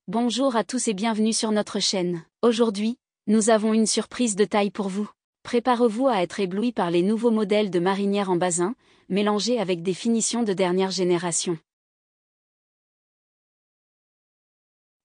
Bonjour à tous et bienvenue sur notre chaîne. Aujourd'hui, nous avons une surprise de taille pour vous. Préparez-vous à être ébloui par les nouveaux modèles de marinières en basin, mélangés avec des finitions de dernière génération.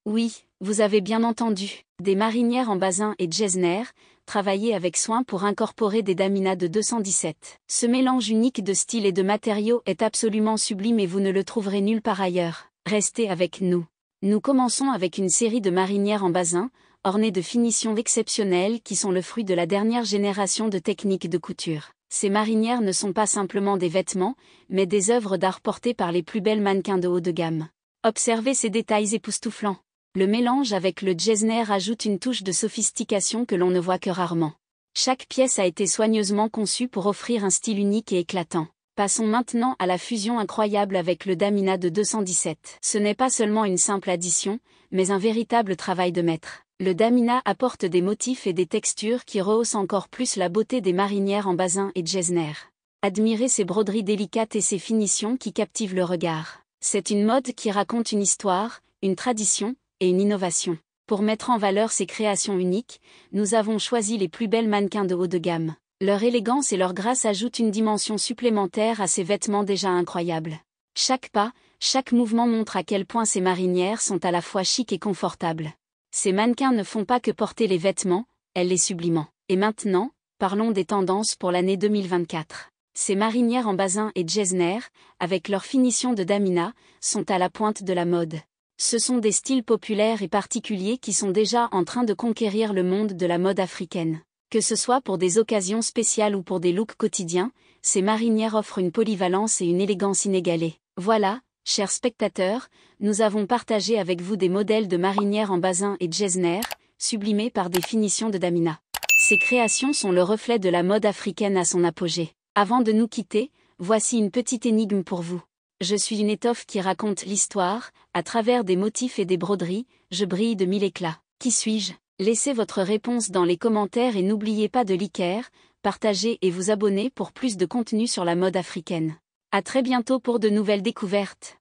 Oui, vous avez bien entendu, des marinières en basin et Getzner, travaillées avec soin pour incorporer des Damina de 217. Ce mélange unique de styles et de matériaux est absolument sublime et vous ne le trouverez nulle part ailleurs. Restez avec nous. Nous commençons avec une série de marinières en basin, ornées de finitions exceptionnelles qui sont le fruit de la dernière génération de techniques de couture. Ces marinières ne sont pas simplement des vêtements, mais des œuvres d'art portées par les plus belles mannequins de haut de gamme. Observez ces détails époustouflants. Le mélange avec le Getzner ajoute une touche de sophistication que l'on ne voit que rarement. Chaque pièce a été soigneusement conçue pour offrir un style unique et éclatant. Passons maintenant à la fusion incroyable avec le Damina de 217. Ce n'est pas seulement une simple addition, mais un véritable travail de maître. Le Damina apporte des motifs et des textures qui rehaussent encore plus la beauté des marinières en basin et Getzner. Admirez ces broderies délicates et ces finitions qui captivent le regard. C'est une mode qui raconte une histoire, une tradition, et une innovation. Pour mettre en valeur ces créations uniques, nous avons choisi les plus belles mannequins de haut de gamme. Leur élégance et leur grâce ajoutent une dimension supplémentaire à ces vêtements déjà incroyables. Chaque pas, chaque mouvement montre à quel point ces marinières sont à la fois chic et confortables. Ces mannequins ne font pas que porter les vêtements, elles les subliment. Et maintenant, parlons des tendances pour l'année 2024. Ces marinières en basin et Getzner, avec leur finition de Damina, sont à la pointe de la mode. Ce sont des styles populaires et particuliers qui sont déjà en train de conquérir le monde de la mode africaine. Que ce soit pour des occasions spéciales ou pour des looks quotidiens, ces marinières offrent une polyvalence et une élégance inégalées. Voilà, chers spectateurs, nous avons partagé avec vous des modèles de marinières en basin et Getzner, sublimés par des finitions de Damina. Ces créations sont le reflet de la mode africaine à son apogée. Avant de nous quitter, voici une petite énigme pour vous. Je suis une étoffe qui raconte l'histoire, à travers des motifs et des broderies, je brille de mille éclats. Qui suis-je ? Laissez votre réponse dans les commentaires et n'oubliez pas de liker, partager et vous abonner pour plus de contenu sur la mode africaine. À très bientôt pour de nouvelles découvertes.